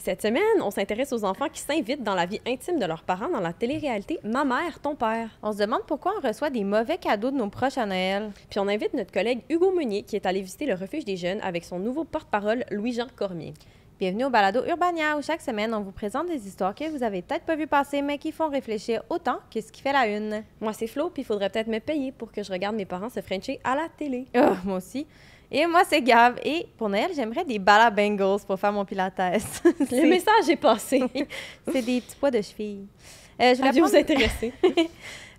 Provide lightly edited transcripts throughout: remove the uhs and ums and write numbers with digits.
Cette semaine, on s'intéresse aux enfants qui s'invitent dans la vie intime de leurs parents dans la télé-réalité Ma mère, ton père. On se demande pourquoi on reçoit des mauvais cadeaux de nos proches à Noël. Puis on invite notre collègue Hugo Meunier qui est allé visiter le refuge des jeunes avec son nouveau porte-parole Louis-Jean Cormier. Bienvenue au Balado Urbania où chaque semaine, on vous présente des histoires que vous avez peut-être pas vu passer, mais qui font réfléchir autant que ce qui fait la une. Moi, c'est Flo, puis il faudrait peut-être me payer pour que je regarde mes parents se frencher à la télé. Oh, moi aussi. Et moi, c'est Gab. Et pour Noël, j'aimerais des balabangles pour faire mon pilates. Le message est passé. C'est des petits pois de cheville. Je voulais Adieu prendre vous intéresser.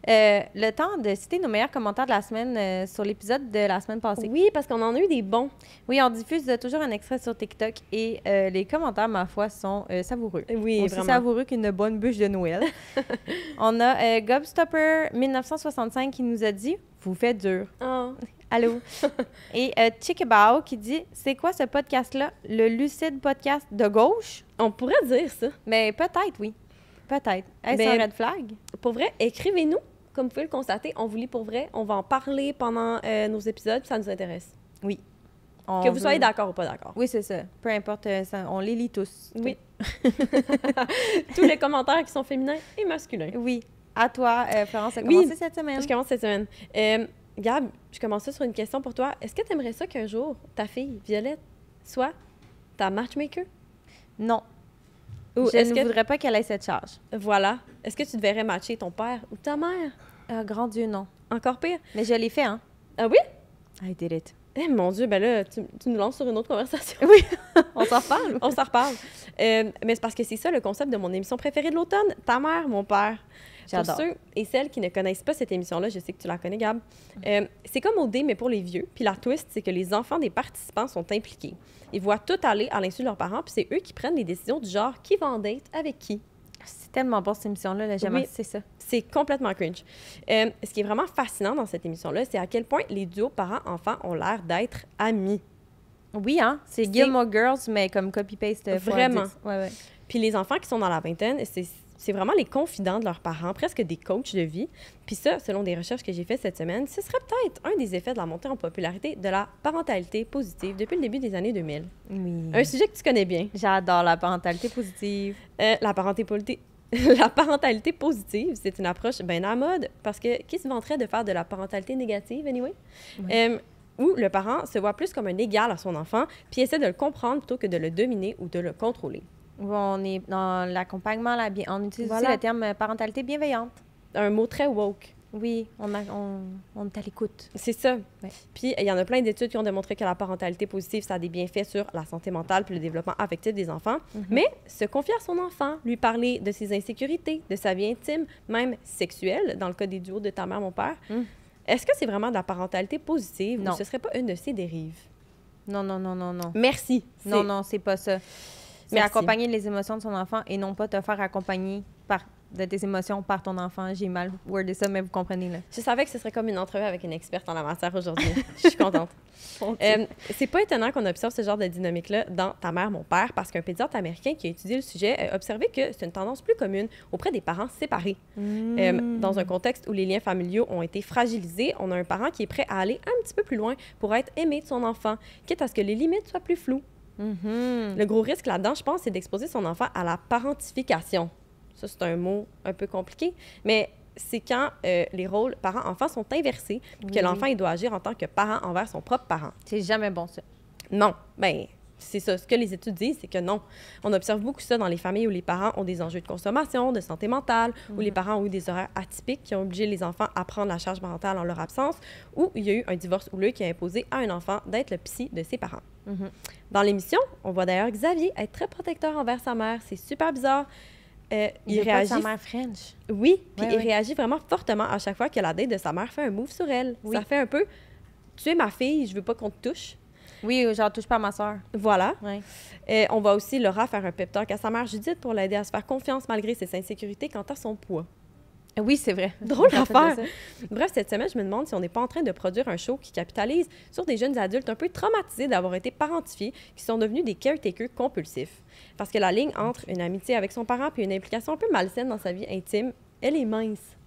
le temps de citer nos meilleurs commentaires de la semaine sur l'épisode de la semaine passée. Oui, parce qu'on en a eu des bons. Oui, on diffuse toujours un extrait sur TikTok et les commentaires, ma foi, sont savoureux. Oui, Aussi vraiment. savoureux qu'une bonne bûche de Noël. On a Gobstopper 1965 qui nous a dit « Vous faites dur ». Oh. Allô? Et Chickabao qui dit « C'est quoi ce podcast-là? Le lucide podcast de gauche? On pourrait dire ça. » Mais peut-être, oui. Peut-être. Est-ce Ben, un red flag? Pour vrai, écrivez-nous. Comme vous pouvez le constater, on vous lit pour vrai. On va en parler pendant nos épisodes, puis ça nous intéresse. Oui. Que vous soyez d'accord ou pas d'accord. Oui, c'est ça. Peu importe, on les lit tous. Oui. Tous les commentaires qui sont féminins et masculins. Oui. À toi, Florence, a Oui. commencé cette semaine. Je commence cette semaine. Gab, je commence ça sur une question pour toi. Est-ce que tu aimerais ça qu'un jour, ta fille, Violette, soit ta matchmaker? Non. Ou Je est-ce ne que... voudrais pas qu'elle ait cette charge. Voilà. Est-ce que tu devrais matcher ton père ou ta mère? Grand Dieu, non. Encore pire. Mais je l'ai fait, hein? Ah oui? I did it. Eh mon Dieu, ben là, tu nous lances sur une autre conversation. Oui, on s'en reparle. On s'en reparle. Mais c'est parce que c'est ça le concept de mon émission préférée de l'automne, Ta mère, mon père. J'adore. Pour ceux et celles qui ne connaissent pas cette émission-là, je sais que tu la connais, Gab. C'est comme OD, mais pour les vieux. Puis la twist, c'est que les enfants des participants sont impliqués. Ils voient tout aller à l'insu de leurs parents, puis c'est eux qui prennent les décisions du genre qui va en date avec qui. C'est tellement bon, cette émission-là. Là, j'aime Oui. c'est ça. C'est complètement cringe. Ce qui est vraiment fascinant dans cette émission-là, c'est à quel point les duos parents-enfants ont l'air d'être amis. Oui, hein? C'est Gilmore Girls, mais comme copy-paste. Vraiment. Ouais, ouais. Puis les enfants qui sont dans la vingtaine, c'est vraiment les confidents de leurs parents, presque des coachs de vie. Puis ça, selon des recherches que j'ai faites cette semaine, ce serait peut-être un des effets de la montée en popularité de la parentalité positive depuis le début des années 2000. Oui. Un sujet que tu connais bien. J'adore la parentalité positive. La parentalité positive, c'est une approche bien à la mode, parce que qui se vanterait de faire de la parentalité négative, anyway? Oui. Où le parent se voit plus comme un égal à son enfant, puis essaie de le comprendre plutôt que de le dominer ou de le contrôler. On est dans l'accompagnement, on utilise Voilà. aussi le terme parentalité bienveillante. Un mot très woke. Oui, on est à l'écoute. C'est ça. Ouais. Puis, il y en a plein d'études qui ont démontré que la parentalité positive, ça a des bienfaits sur la santé mentale puis le développement affectif des enfants. Mais se confier à son enfant, lui parler de ses insécurités, de sa vie intime, même sexuelle, dans le cas des duos de ta mère, mon père, est-ce que c'est vraiment de la parentalité positive Non. ou ce serait pas une de ses dérives? Non. Merci. Non, c'est pas ça. C'est Merci. accompagner les émotions de son enfant et non pas te faire accompagner de tes émotions par ton enfant. J'ai mal wordé ça, mais vous comprenez, là. Je savais que ce serait comme une entrevue avec une experte en la matière aujourd'hui. Je suis contente. C'est pas étonnant qu'on observe ce genre de dynamique-là dans Ta mère, mon père, parce qu'un pédiatre américain qui a étudié le sujet a observé que c'est une tendance plus commune auprès des parents séparés. Dans un contexte où les liens familiaux ont été fragilisés, on a un parent qui est prêt à aller un petit peu plus loin pour être aimé de son enfant, quitte à ce que les limites soient plus floues. Le gros risque là-dedans, je pense, c'est d'exposer son enfant à la parentification. Ça, c'est un mot un peu compliqué, mais c'est quand les rôles parents-enfants sont inversés, puis que l'enfant, il doit agir en tant que parent envers son propre parent. C'est jamais bon, ça. Non, ben c'est ça. Ce que les études disent, c'est que non. On observe beaucoup ça dans les familles où les parents ont des enjeux de consommation, de santé mentale, où les parents ont eu des horaires atypiques qui ont obligé les enfants à prendre la charge parentale en leur absence, ou il y a eu un divorce houleux qui a imposé à un enfant d'être le psy de ses parents. Dans l'émission, on voit d'ailleurs Xavier être très protecteur envers sa mère. C'est super bizarre. Il réagit. Sa mère French. Oui, puis Ouais, il ouais. réagit vraiment fortement à chaque fois que la date de sa mère fait un move sur elle. Oui. Ça fait un peu « Tu es ma fille, je veux pas qu'on te touche ». Oui, genre, touche pas à ma soeur. Voilà. Ouais. On va aussi Laura faire un pep talk à sa mère Judith pour l'aider à se faire confiance malgré ses insécurités quant à son poids. Oui, c'est vrai. Drôle Je me rappelle d'affaire. de ça. Bref, cette semaine, je me demande si on n'est pas en train de produire un show qui capitalise sur des jeunes adultes un peu traumatisés d'avoir été parentifiés, qui sont devenus des caretakers compulsifs. Parce que la ligne entre une amitié avec son parent et une implication un peu malsaine dans sa vie intime, elle est mince.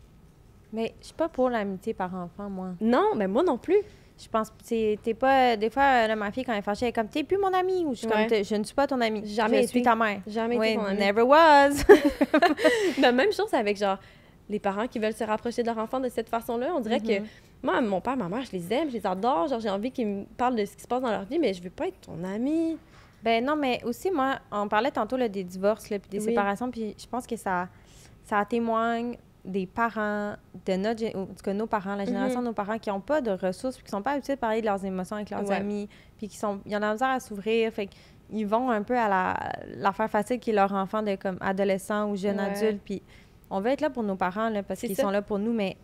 Mais je suis pas pour l'amitié par enfant, moi. Non, mais moi non plus. Je pense que t'es pas... Des fois, là, ma fille, quand elle est fâchée, elle est comme, t'es plus mon amie. Ou je suis comme, je ne suis pas ton amie. Jamais je suis ta mère. Jamais été ton amie. Never was. La même chose avec, genre, les parents qui veulent se rapprocher de leur enfant de cette façon-là. On dirait que moi, mon père, ma mère, je les aime, je les adore. Genre, j'ai envie qu'ils me parlent de ce qui se passe dans leur vie, mais je veux pas être ton amie. Ben non, mais aussi, moi, on parlait tantôt là, des divorces, là, puis des séparations, puis je pense que ça témoigne des parents, en tout cas nos parents, la génération de nos parents qui n'ont pas de ressources, puis qui sont pas habitués de parler de leurs émotions avec leurs amis, puis il y en a misère à s'ouvrir, fait qu'ils vont un peu à l'affaire facile qui est leur enfant de comme adolescent ou jeune adulte, puis on veut être là pour nos parents, là, parce qu'ils sont là pour nous, mais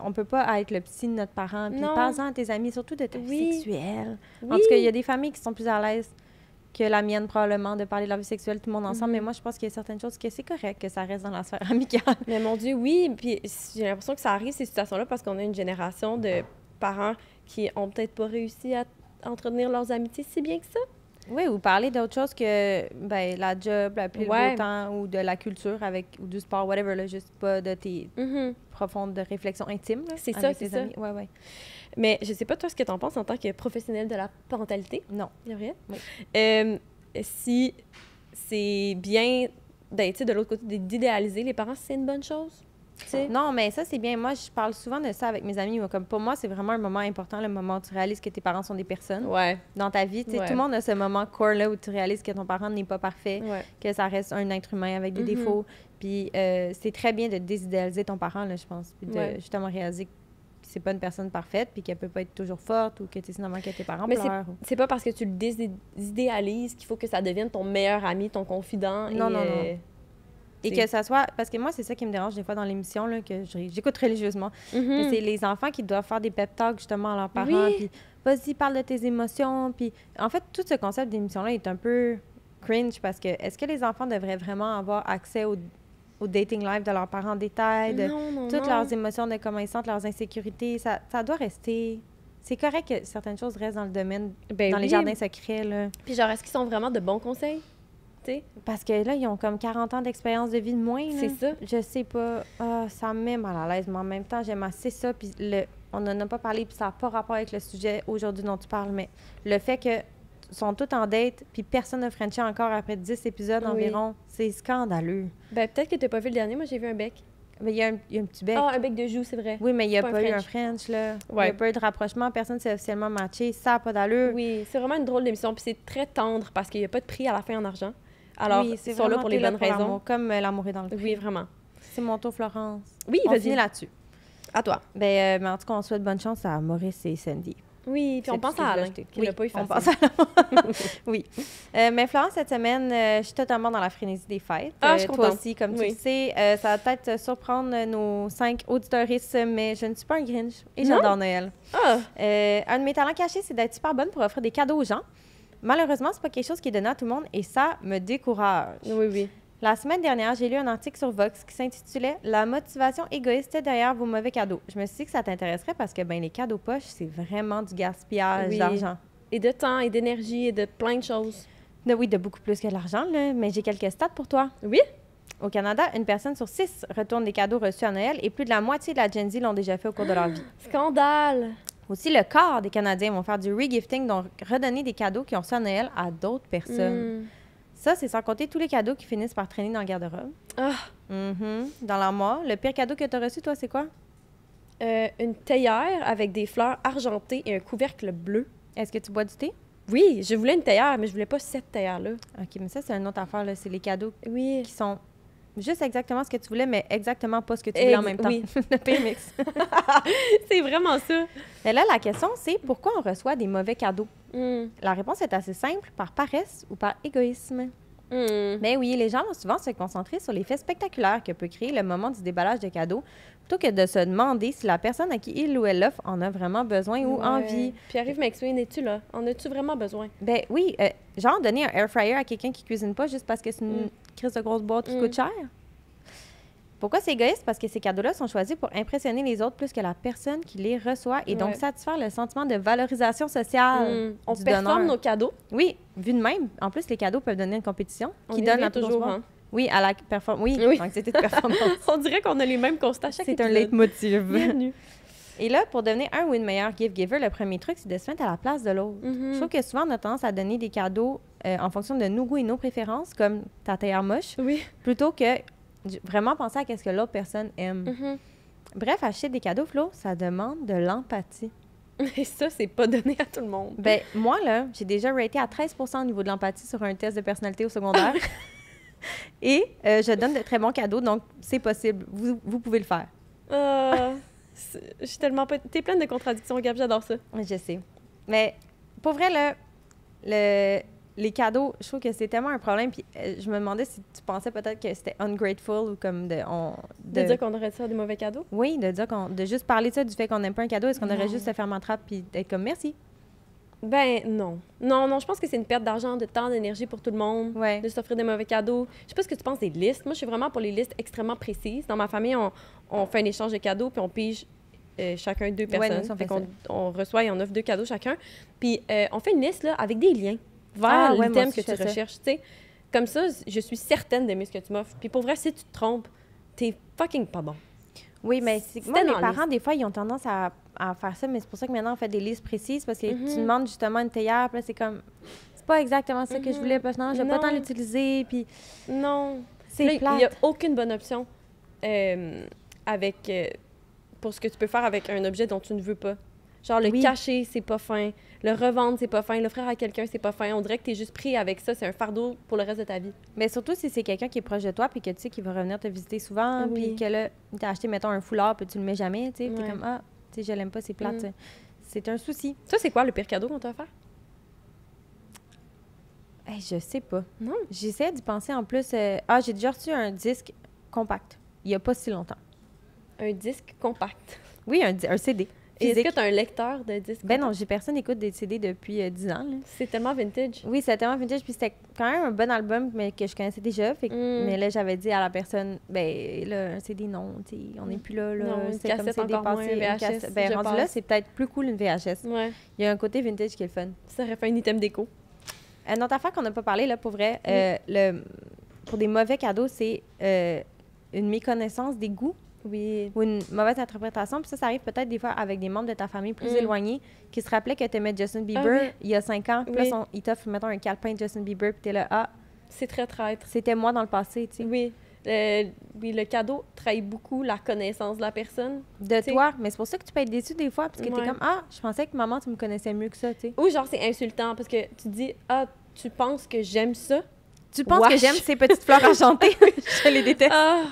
on peut pas être le petit de notre parent. Puis parle-en à tes amis, surtout de ta vie sexuelle. En tout cas, il y a des familles qui sont plus à l'aise que la mienne, probablement, de parler de leur vie sexuelle, tout le monde ensemble. Mais moi, je pense qu'il y a certaines choses que c'est correct, que ça reste dans la sphère amicale. Mais mon Dieu, oui. Puis j'ai l'impression que ça arrive, ces situations-là, parce qu'on a une génération de parents qui ont peut-être pas réussi à entretenir leurs amitiés si bien que ça. Oui, ou parler d'autre chose que la job, le beau temps, ou de la culture ou du sport, whatever, là, juste pas de tes profondes réflexions intimes. C'est ça, c'est ça. Ouais. Mais je sais pas, toi, ce que tu en penses en tant que professionnel de la parentalité. Non. Gabrielle? Oui. Si c'est bien, de l'autre côté, d'idéaliser les parents, c'est une bonne chose? T'sais? Non, mais ça, c'est bien. Moi, je parle souvent de ça avec mes amis. Comme pour moi, c'est vraiment un moment important, le moment où tu réalises que tes parents sont des personnes dans ta vie. Tout le monde a ce moment core-là où tu réalises que ton parent n'est pas parfait, que ça reste un être humain avec des défauts. Puis c'est très bien de désidéaliser ton parent, là, je pense. Puis de justement réaliser que c'est pas une personne parfaite, puis qu'elle peut pas être toujours forte, ou que tu sais finalement que tes parents pleurent. C'est pas parce que tu le désidéalises qu'il faut que ça devienne ton meilleur ami, ton confident. Non. Et que ça soit... Parce que moi, c'est ça qui me dérange des fois dans l'émission, là, que j'écoute religieusement. C'est les enfants qui doivent faire des pep talks, justement, à leurs parents. Puis, vas-y, parle de tes émotions. Puis, en fait, tout ce concept d'émission-là est un peu cringe parce que est-ce que les enfants devraient vraiment avoir accès au dating life de leurs parents en détail, de toutes leurs émotions, de comment ils sentent, leurs insécurités? Ça doit rester... C'est correct que certaines choses restent dans le domaine, dans les jardins secrets, là. Puis genre, est-ce qu'ils sont vraiment de bons conseils? Parce que là, ils ont comme 40 ans d'expérience de vie de moins. C'est ça. Je sais pas. Ça me met mal à l'aise, mais en même temps, j'aime assez ça. Puis on n'en a pas parlé, puis ça n'a pas rapport avec le sujet aujourd'hui dont tu parles, mais le fait que sont tous en date, puis personne n'a Frenché encore après 10 épisodes environ, c'est scandaleux. Peut-être que tu n'as pas vu le dernier. Moi, j'ai vu un bec. Mais il y a un petit bec. Ah, un bec de joue, c'est vrai. Oui, mais il n'y a pas eu un French, là. Il n'y a pas eu de rapprochement. Personne ne s'est officiellement matché. Ça n'a pas d'allure. Oui, c'est vraiment une drôle d'émission. Puis c'est très tendre parce qu'il n'y a pas de prix à la fin en argent. Alors, ils sont là pour les bonnes raisons. Comme l'amour est dans le prix. Oui, vraiment. C'est mon tour, Florence. Oui, on finit là-dessus. À toi. Mais en tout cas, on souhaite bonne chance à Maurice et Sandy. Oui, puis on pense à Alain, qui l'a pas eu facile. On pense à Alain. Oui. Mais Florence, cette semaine, je suis totalement dans la frénésie des fêtes. Je suis toi contente. aussi, comme tu le sais. Ça va peut-être surprendre nos 5 auditeuristes, mais je ne suis pas un Grinch et j'adore Noël. Un de mes talents cachés, c'est d'être super bonne pour offrir des cadeaux aux gens. Malheureusement, c'est pas quelque chose qui est donné à tout le monde et ça me décourage. Oui. La semaine dernière, j'ai lu un article sur Vox qui s'intitulait « La motivation égoïste derrière vos mauvais cadeaux ». Je me suis dit que ça t'intéresserait parce que les cadeaux poches, c'est vraiment du gaspillage d'argent. Et de temps, et d'énergie, et de plein de choses. Oui, de beaucoup plus que de l'argent, là. Mais j'ai quelques stats pour toi. Oui? Au Canada, une personne sur 6 retourne des cadeaux reçus à Noël et plus de la moitié de la Gen Z l'ont déjà fait au cours de leur vie. Scandale! Aussi, le quart des Canadiens vont faire du regifting, donc redonner des cadeaux qu'ils ont reçus à Noël à d'autres personnes. Ça, c'est sans compter tous les cadeaux qui finissent par traîner dans le garde-robe. Dans l'armoire. Le pire cadeau que tu as reçu, toi, c'est quoi? Une théière avec des fleurs argentées et un couvercle bleu. Est-ce que tu bois du thé? Oui, je voulais une théière, mais je voulais pas cette théière-là. OK, mais ça, c'est une autre affaire, là. C'est les cadeaux qui sont juste exactement ce que tu voulais, mais exactement pas ce que tu voulais en même temps. Oui. Le pire mix. C'est vraiment ça. Et là, la question, c'est pourquoi on reçoit des mauvais cadeaux? La réponse est assez simple, par paresse ou par égoïsme. Mais oui, les gens vont souvent se concentrer sur l'effet spectaculaire que peut créer le moment du déballage de cadeaux, plutôt que de se demander si la personne à qui il ou elle l'offre en a vraiment besoin ou envie. Pierre-Yves McSween, es-tu là? En as-tu vraiment besoin? Ben oui, genre donner un air fryer à quelqu'un qui cuisine pas juste parce que c'est une crise de grosse boîte qui coûte cher. Pourquoi c'est égoïste? Parce que ces cadeaux-là sont choisis pour impressionner les autres plus que la personne qui les reçoit et donc satisfaire le sentiment de valorisation sociale. On performe nos cadeaux. Oui, vu de même. En plus, les cadeaux peuvent donner une compétition qui On donne à toujours. Hein? Oui, à la performance. Oui, l'anxiété de performance. On dirait qu'on a les mêmes constats chaque C'est épisode. un leitmotiv. Bienvenue. Et là, pour devenir un ou une meilleure gift-giver, le premier truc, c'est de se mettre à la place de l'autre. Mm-hmm. Je trouve que souvent, on a tendance à donner des cadeaux en fonction de nos goûts et nos préférences, comme ta théière moche, Oui. plutôt que vraiment penser à ce que l'autre personne aime. Mm-hmm. Bref, acheter des cadeaux, Flo, ça demande de l'empathie. Et ça, c'est pas donné à tout le monde. Ben moi, là, j'ai déjà raté à 13 % au niveau de l'empathie sur un test de personnalité au secondaire. Et je donne de très bons cadeaux, donc c'est possible. Vous pouvez le faire. Je suis tellement pas... T'es pleine de contradictions, Gab, j'adore ça. Je sais. Mais pour vrai, là, les cadeaux, je trouve que c'est tellement un problème. Puis je me demandais si tu pensais peut-être que c'était ungrateful ou comme De dire qu'on aurait ça des mauvais cadeaux? Oui, de dire de juste parler de ça, du fait qu'on n'aime pas un cadeau. Est-ce qu'on aurait Non. juste se faire ma trappe puis être comme merci? Ben non. Non, je pense que c'est une perte d'argent, de temps, d'énergie pour tout le monde, Ouais. de s'offrir des mauvais cadeaux. Je sais pas ce que tu penses des listes. Moi, je suis vraiment pour les listes extrêmement précises. Dans ma famille, on fait un échange de cadeaux, puis on pige chacun 2 personnes. nous aussi, on fait ça. On reçoit et on offre 2 cadeaux chacun. Puis on fait une liste là, avec des liens vers ouais, moi l'item aussi, que je tu fais ça. recherches. Tu sais, comme ça, je suis certaine d'aimer ce que tu m'offres. Puis pour vrai, si tu te trompes, t'es fucking pas bon. Oui, mais C'était moi, mes dans la parents, des fois, ils ont tendance à faire ça, mais c'est pour ça que maintenant, on fait des listes précises parce que tu demandes justement une théière, puis là, c'est comme, c'est pas exactement ça que je voulais, parce que non, je vais pas Non. tant l'utiliser, puis Non. Là, c'est il n'y a plate. aucune bonne option pour ce que tu peux faire avec un objet dont tu ne veux pas. Genre, le Oui. cacher, c'est pas fin. Le revendre, c'est pas fin. L'offrir à quelqu'un, c'est pas fin. On dirait que tu es juste pris avec ça. C'est un fardeau pour le reste de ta vie. Mais surtout si c'est quelqu'un qui est proche de toi, puis que tu sais qu'il va revenir te visiter souvent, Oui. puis que là, t'as acheté, mettons, un foulard, puis tu le mets jamais, tu sais, t'es Ouais. comme, ah, tu sais, je l'aime pas, c'est plate, tu sais. C'est un souci. Ça, c'est quoi le pire cadeau qu'on t'a offert? Hey, je sais pas. Non. J'essaie d'y penser en plus. J'ai déjà reçu un disque compact, il y a pas si longtemps. Un disque compact. Oui, un CD. Et est-ce Physique. que tu as un lecteur de disque Ben compact? non, j'ai personne qui écoute des CD depuis 10 ans. Là. C'est tellement vintage. Oui, c'était tellement vintage, puis c'était quand même un bon album, mais que je connaissais déjà. Mais là, j'avais dit à la personne, ben là, un CD, non, tu sais, on n'est plus là. Non, une c'est comme cassette CD encore moins, passé, une VHS, cassette. Ben je rendu là, pense. c'est peut-être plus cool une VHS. Ouais. Il y a un côté vintage qui est le fun. Ça aurait fait un item déco. Une autre affaire qu'on n'a pas parlé, là, pour vrai, pour des mauvais cadeaux, c'est une méconnaissance des goûts. Oui. Ou une mauvaise interprétation. Puis ça arrive peut-être des fois avec des membres de ta famille plus éloignés qui se rappelaient que tu aimais Justin Bieber oui. il y a 5 ans. Puis Oui. là, ils t'offrent, mettons, un calepin de Justin Bieber. Puis t'es là, ah, C'est très traître. c'était moi dans le passé, tu sais. Oui. Oui, le cadeau trahit beaucoup la connaissance de la personne. De T'sais. toi. Mais c'est pour ça que tu peux être déçu des fois. Parce que Ouais. t'es comme, ah, je pensais que maman, tu me connaissais mieux que ça, tu sais. Ou genre, c'est insultant parce que tu dis, ah, tu penses que j'aime ça? Tu penses Wesh. que j'aime ces petites fleurs argentées? Je les déteste. Ah,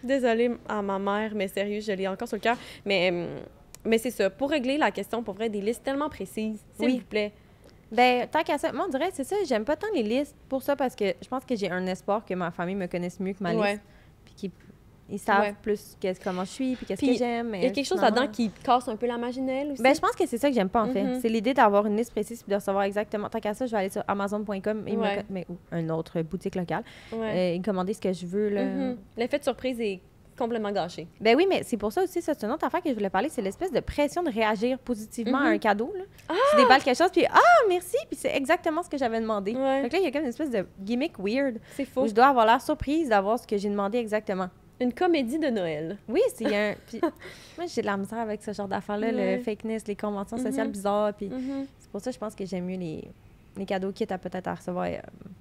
désolée à ma mère, mais sérieux, je l'ai encore sur le cœur. Mais c'est ça. Pour régler la question, pour vrai, des listes tellement précises, s'il Oui. vous plaît. Ben, tant qu'à ça, moi, on dirait, c'est ça, j'aime pas tant les listes pour ça parce que je pense que j'ai un espoir que ma famille me connaisse mieux que ma Ouais. liste. Puis qu'ils savent Ouais. plus comment je suis, puis qu'est-ce Puis, que j'aime. Il y a quelque chose finalement- là-dedans qui casse un peu la magie de Noël aussi. Ben, je pense que c'est ça que j'aime pas, en fait. Mhm. C'est l'idée d'avoir une liste précise puis de recevoir exactement. Tant qu'à ça, je vais aller sur Amazon.com et Ouais. ou une autre boutique locale Ouais. et commander ce que je veux. Là. Mhm. L'effet de surprise est complètement gâché. Ben oui, mais c'est pour ça aussi, ça, c'est une autre affaire que je voulais parler, c'est l'espèce de pression de réagir positivement à un cadeau. Là. Tu déballes quelque chose, puis « Ah, merci! » Puis c'est exactement ce que j'avais demandé. Ouais. Donc là, il y a comme une espèce de gimmick weird C'est faux. où je dois avoir l'air surprise d'avoir ce que j'ai demandé exactement. Une comédie de Noël. Oui, c'est un... Puis moi, j'ai de la misère avec ce genre d'affaires-là, Ouais. le fakeness, les conventions sociales Mhm. bizarres, puis... Mhm. C'est pour ça que je pense que j'aime mieux les cadeaux quitte à peut-être à recevoir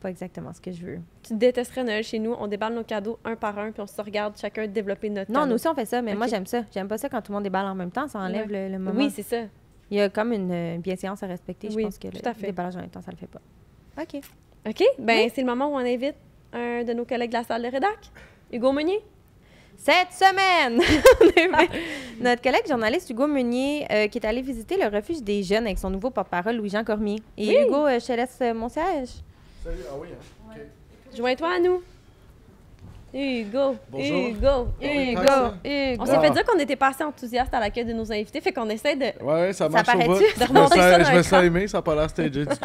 pas exactement ce que je veux. Tu détesterais Noël chez nous. On déballe nos cadeaux un par un, puis on se regarde chacun développer notre Non, cadeau. nous aussi on fait ça, mais moi Ok. j'aime ça. J'aime pas ça quand tout le monde déballe en même temps, ça enlève le moment. Oui, c'est ça. Il y a comme une bienséance à respecter, je Oui, pense que tout à fait. le déballage en même temps, ça le fait pas. OK. OK? Ben, c'est le moment où on invite un de nos collègues de la salle de rédac, Hugo Meunier. Cette semaine, notre collègue journaliste Hugo Meunier qui est allé visiter le refuge des jeunes avec son nouveau porte-parole Louis-Jean Cormier. Et Oui. Hugo, je te laisse mon siège. Salut, ah oui, hein? OK. Joins-toi à nous. Hugo, Bonjour. Hugo, oui, Hugo. tant On Ah. s'est fait dire qu'on n'était pas assez enthousiaste à l'accueil de nos invités, fait qu'on essaie de... Ouais, ça Ça marche au paraît-tu? bout. De Je me remonter ça dans sens, je un me sens cran. aimé, ça n'a pas l'air stagé du tout.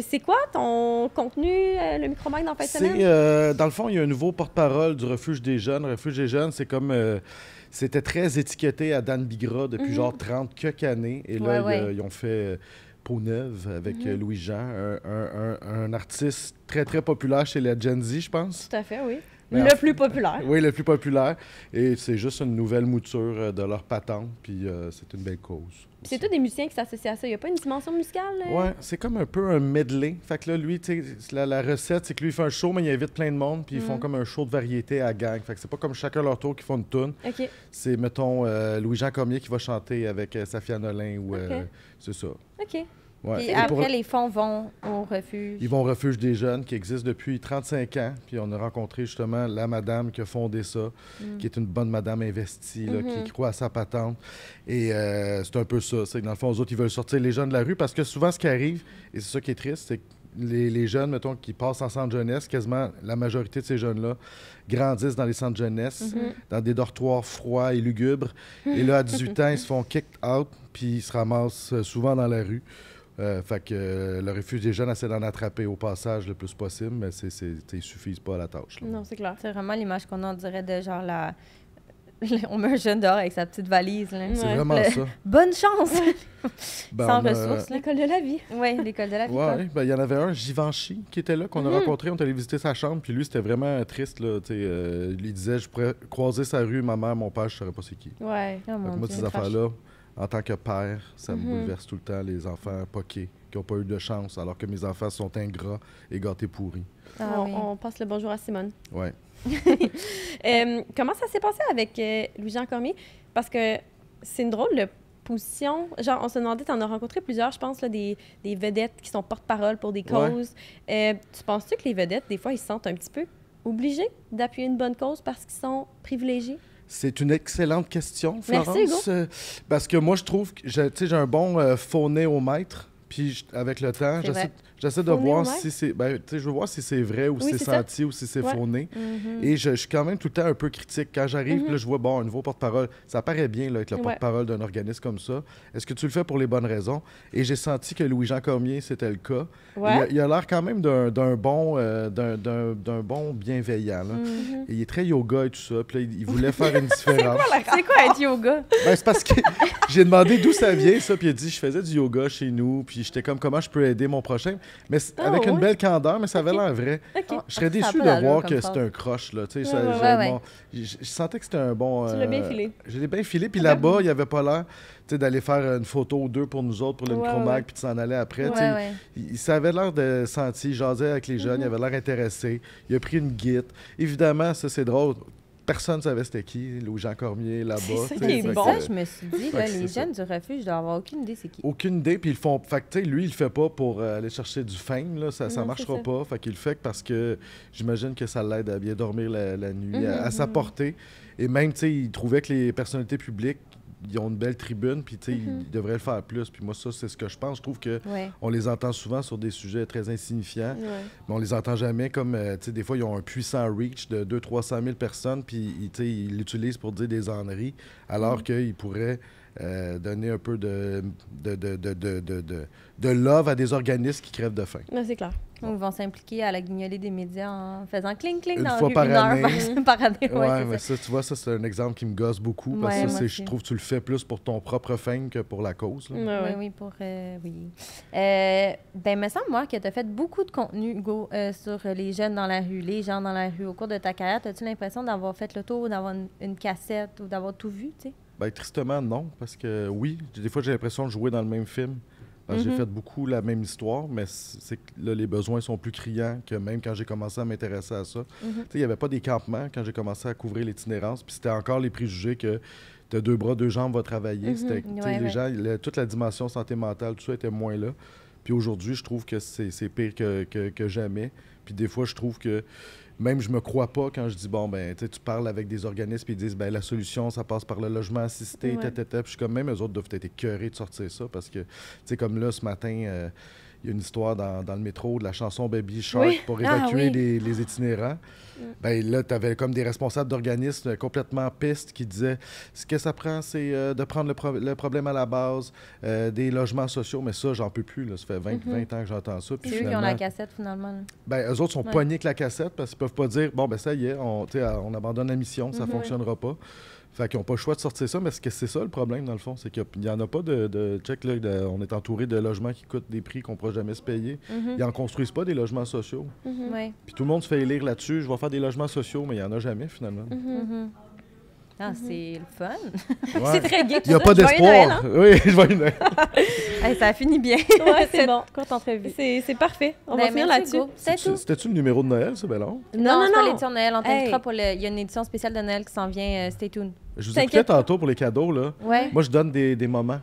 C'est quoi ton contenu, le micro-mag dans fin de C'est, semaine? dans le fond, il y a un nouveau porte-parole du Refuge des jeunes. Le Refuge des jeunes, c'est comme... c'était très étiqueté à Dan Bigra depuis genre 30 quelques années. Et là, Ouais. ils ont fait Peau Neuve avec Louis-Jean, un artiste très, très populaire chez la Gen Z, je pense. Tout à fait, oui. Le plus populaire. Oui, le plus populaire. Et c'est juste une nouvelle mouture de leur patente, puis c'est une belle cause. Puis c'est tous des musiciens qui s'associent à ça. Il n'y a pas une dimension musicale? Ouais, c'est comme un peu un medley. Fait que là, lui, tu sais, la recette, c'est que lui, il fait un show, mais il invite plein de monde, puis ils font comme un show de variété à gang. Fait que c'est pas comme chacun leur tour qui font une toune. OK. C'est, mettons, Louis-Jean Cormier qui va chanter avec Safia Nolin ou... c'est ça. OK. Ouais. Et après, les fonds vont au refuge. Ils vont au refuge des jeunes qui existe depuis 35 ans. Puis on a rencontré justement la madame qui a fondé ça, qui est une bonne madame investie, là, qui croit à sa patente. Et c'est un peu ça. C'est que dans le fond, eux autres, ils veulent sortir les jeunes de la rue parce que souvent, ce qui arrive, et c'est ça qui est triste, c'est que les jeunes, mettons, qui passent en centre jeunesse, quasiment la majorité de ces jeunes-là grandissent dans les centres jeunesse, dans des dortoirs froids et lugubres. Et là, à 18 ans, ils se font kick out, puis ils se ramassent souvent dans la rue. Fait que le refuge des jeunes essaie d'en attraper au passage le plus possible, mais ils suffisent pas à la tâche. Là. Non, c'est clair. C'est vraiment l'image qu'on en dirait de genre on met un jeune dehors avec sa petite valise. Là. C'est vraiment ça. Bonne chance! Sans on a- ressources. là. L'école de la vie. Oui, l'école de la vie. Ouais, ben, il y en avait un, Givenchy, qui était là, qu'on a rencontré. On est allé visiter sa chambre, puis lui, c'était vraiment triste. Là, il disait, je pourrais croiser sa rue, ma mère, mon père, je saurais pas c'est qui. Ouais. Oh, Fait que mon moi, Dieu. ces affaires-là, en tant que père, ça me bouleverse tout le temps, les enfants poqués, qui n'ont pas eu de chance, alors que mes enfants sont ingrats et gâtés pourris. Ah oui. On passe le bonjour à Simone. Ouais. Comment ça s'est passé avec Louis-Jean Cormier? Parce que c'est une drôle de position. Genre, on se demandait, tu en as rencontré plusieurs, je pense, là, des vedettes qui sont porte-parole pour des causes. Tu penses-tu que les vedettes, des fois, ils se sentent un petit peu obligés d'appuyer une bonne cause parce qu'ils sont privilégiés? C'est une excellente question, Florence. Merci, Hugo. Parce que moi, je trouve que j'ai un bon phonéomètre. Puis avec le temps, C'est vrai. j'essaie de voir Phonéomètre? si c'est. Ben, je veux voir si c'est vrai ou Oui, si c'est c'est ça. senti ou si c'est Ouais. phoné. Et je suis quand même tout le temps un peu critique. Quand j'arrive, puis là, je vois, bon, un nouveau porte-parole, ça paraît bien là, être le Ouais. porte-parole d'un organisme comme ça. Est-ce que tu le fais pour les bonnes raisons? Et j'ai senti que Louis-Jean Cormier, c'était le cas. Ouais. Il a l'air quand même d'un d'un bon bienveillant. Là. Et il est très yoga et tout ça. Puis là, il voulait faire une différence. C'est quoi être yoga? Ben, c'est parce que j'ai demandé d'où ça vient, ça, puis il a dit, je faisais du yoga chez nous, puis j'étais comme, comment je peux aider mon prochain? Mais avec une ouais? belle candeur, mais ça avait l'air vrai. OK. Je serais Ça a déçu pas de d'allure voir comme que phrase. c'était un croche, là, tu sais. ouais. Je sentais que c'était un bon... Tu l'as bien filé. Je l'ai bien filé, puis là-bas, il avait pas l'air, tu sais, d'aller faire une photo ou deux pour nous autres, pour le Ouais, micro-mag, ouais. puis de s'en aller après, tu Ouais, sais. ouais. Ça avait l'air de sentir, il jasait avec les jeunes, il avait l'air intéressé, il a pris une guide. Évidemment, ça, c'est drôle. Personne ne savait c'était qui, Louis-Jean Cormier, là-bas. C'est ça tu sais, qui est fait bon. que- Ça, je me suis dit, Fait là, que les c'est jeunes du refuge, je dois avoir aucune idée c'est qui. Aucune idée, puis ils le font. Fait que, tu sais, lui, il le fait pas pour aller chercher du fame, là, ça Non, marchera c'est ça. pas. Fait qu'il le fait parce que j'imagine que ça l'aide à bien dormir la nuit, à sa portée. Et même, tu sais, il trouvait que les personnalités publiques, ils ont une belle tribune, puis tu sais, ils devraient le faire plus. Puis moi, ça, c'est ce que je pense. Je trouve que Ouais. on les entend souvent sur des sujets très insignifiants, Ouais. mais on les entend jamais comme, tu sais, des fois, ils ont un puissant reach de 200-300 000 personnes, puis tu sais, ils l'utilisent pour dire des âneries, alors qu'ils pourraient donner un peu de love à des organismes qui crèvent de faim. Non, c'est clair. Ou ils vont s'impliquer à la guignolée des médias en faisant cling-cling Une dans fois la par rue, une heure année. par année. Ouais, Ouais, c'est mais ça. ça, tu vois, ça, c'est un exemple qui me gosse beaucoup, parce Ouais, que moi je aussi. trouve que tu le fais plus pour ton propre fame que pour la cause. là. Ouais, Oui, ouais. oui, pour... oui. Ben, me semble, moi, que tu as fait beaucoup de contenu, Hugo, sur les jeunes dans la rue, les gens dans la rue. Au cours de ta carrière, as-tu l'impression d'avoir fait le tour, d'avoir une cassette ou d'avoir tout vu, tu sais? Ben, tristement, non, parce que oui, des fois, j'ai l'impression de jouer dans le même film. Parce que j'ai fait beaucoup la même histoire, mais c'est que là, les besoins sont plus criants que même quand j'ai commencé à m'intéresser à ça. Tu sais, il n'y avait pas des campements quand j'ai commencé à couvrir l'itinérance, puis c'était encore les préjugés que t'as 2 bras, 2 jambes, va travailler. C'était, tu sais, Ouais, les ouais. gens, toute la dimension santé mentale, tout ça était moins là. Puis aujourd'hui, je trouve que c'est pire que jamais. Puis des fois, je trouve que même je me crois pas quand je dis, bon, ben, tu sais, tu parles avec des organismes et ils disent, ben, la solution, ça passe par le logement assisté, Ouais. Puis je suis comme, même eux autres doivent être écœurés de sortir ça parce que, tu sais, comme là, ce matin, il y a une histoire dans le métro de la chanson Baby Shark Oui. pour Ah, évacuer oui. les itinérants. Ben là, tu avais comme des responsables d'organismes complètement pistes qui disaient ce que ça prend, c'est de prendre le problème à la base, des logements sociaux. Mais ça, j'en peux plus. Là. Ça fait 20 ans que j'entends ça. Puis C'est eux qui ont finalement, la cassette, finalement. là. ben, eux autres sont Ouais. pognés avec la cassette parce qu'ils peuvent pas dire bon, ben ça y est, on abandonne la mission, ça fonctionnera pas. Fait qu'ils n'ont pas le choix de sortir ça, mais c'est ça le problème, dans le fond. C'est qu'il n'y en a pas de check, là, on est entouré de logements qui coûtent des prix qu'on ne pourra jamais se payer. Ils n'en construisent pas des logements sociaux. Ouais. Puis tout le monde se fait élire là-dessus. Je vais faire des logements sociaux, mais il n'y en a jamais, finalement. Ah, c'est le fun. Ouais. C'est très gay. Il n'y a pas d'espoir. Oui, je vais une... Hey, ça a fini bien. Ouais, c'est bon. Courte entrevue. C'est parfait. On Ben, va finir merci, là-dessus. Hugo. C'est tout. C'était-tu le numéro de Noël, ça, Bellon? Non, c'est pas non. l'édition de Noël. On t'invitera Hey. pour il y a une édition spéciale de Noël qui s'en vient. Stay tuned. Je vous T'inquiète écoutais pas. tantôt pour les cadeaux, là. Ouais. Moi, je donne des moments.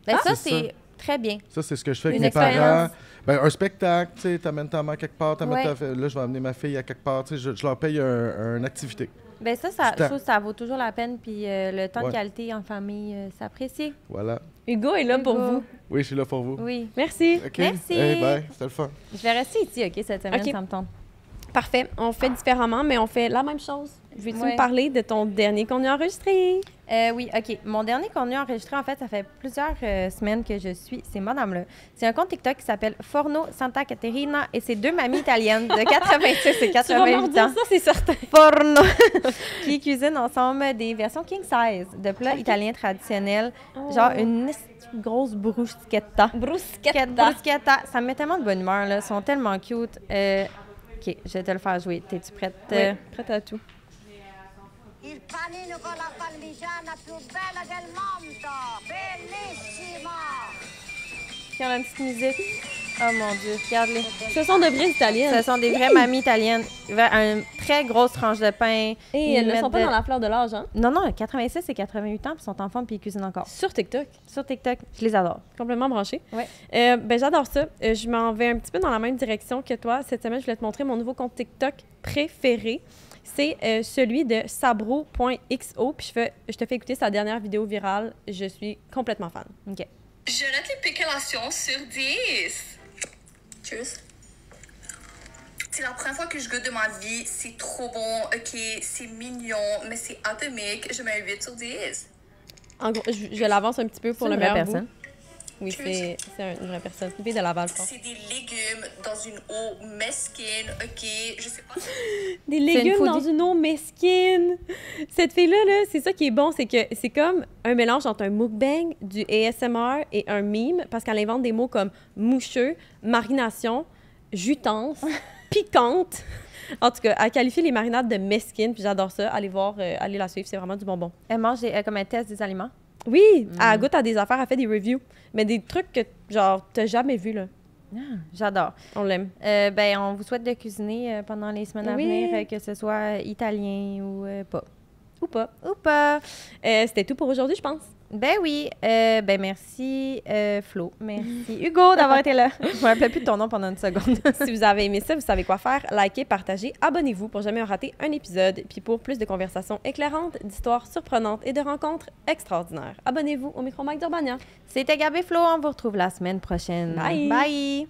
Ben, ça, c'est c'est très bien. Ça, c'est ce que je fais avec Une mes parents. expérience. Ben, un spectacle, tu sais, t'amènes ta mère quelque part, Ouais. là, je vais amener ma fille à quelque part, tu sais, je leur paye une activité. Ben ça, Du je temps. trouve que ça vaut toujours la peine. Puis le temps Ouais. de qualité en famille, c'est apprécié. Voilà. Hugo est là pour Hugo. vous. Oui, je suis là pour vous. Oui. Merci. OK? Merci. Hey, bye. C'était le fun. Je vais rester ici, OK, cette semaine, OK. ça me tente. Parfait. On fait différemment, mais on fait la même chose. Veux-tu Ouais. me parler de ton dernier contenu enregistré? Oui, OK. Mon dernier contenu enregistré, en fait, ça fait plusieurs semaines que je suis ces madames-là. C'est un compte TikTok qui s'appelle Forno Santa Caterina et c'est deux mamies italiennes de 86 et Tu vas me 88 redire ans. ça, c'est certain. Forno qui cuisinent ensemble des versions king size de plats italiens traditionnels, genre une grosse bruschetta. Bruschetta. Ça me met tellement de bonne humeur, là. Ils sont tellement cute. OK, je vais te le faire jouer. T'es-tu prête? Prête à tout. Il panino con la parmigiana più bella del mondo! Bellissimo! Puis on a une petite musique. Oh mon Dieu, regarde-les. Ce sont de vraies italiennes. Ce sont des vraies mamies italiennes. Une très grosse tranche de pain. Et Ils elles ne mettent sont pas dans la fleur de l'âge, hein? Non, non, 86 et 88 ans, puis ils sont en forme, puis ils cuisinent encore. Sur TikTok. Sur TikTok, je les adore. Complètement branché. Ouais. Ben, j'adore ça. Je m'en vais un petit peu dans la même direction que toi. Cette semaine, je voulais te montrer mon nouveau compte TikTok préféré. C'est celui de sabro.xo. Puis je te fais écouter sa dernière vidéo virale. Je suis complètement fan. OK. Je note les péculations sur 10. Cheers. C'est la première fois que je goûte de ma vie. C'est trop bon. OK, c'est mignon, mais c'est atomique. Je mets un 8 sur 10. En gros, je l'avance un petit peu pour C'est le une vraie meilleur personne. goût. Oui, c'est une vraie personne. Une fille de Laval, je pense. C'est des légumes dans une eau mesquine. OK, je sais pas. Des une légumes foodie. dans une eau mesquine. Cette fille-là, là, c'est ça qui est bon, c'est que c'est comme un mélange entre un mukbang, du ASMR et un meme, parce qu'elle invente des mots comme moucheux, marination, jutance, piquante. En tout cas, elle qualifie les marinades de mesquines, puis j'adore ça. Allez voir, allez la suivre, c'est vraiment du bonbon. Elle mange comme elle teste des aliments. Oui, elle goûte à des affaires, elle fait des reviews, mais des trucs que, genre, t'as jamais vu, là. J'adore. On l'aime. Ben, on vous souhaite de cuisiner pendant les semaines à Oui. venir, que ce soit italien ou pas. Ou pas. Ou pas. C'était tout pour aujourd'hui, je pense. Ben oui. Ben merci, Flo. Merci, Hugo, d'avoir été là. Je me rappelle plus de ton nom pendant une seconde. Si vous avez aimé ça, vous savez quoi faire. Likez, partagez, abonnez-vous pour jamais rater un épisode. Puis pour plus de conversations éclairantes, d'histoires surprenantes et de rencontres extraordinaires, abonnez-vous au Micro Mike d'Urbania. C'était Gab et Flo. On vous retrouve la semaine prochaine. Bye. Bye.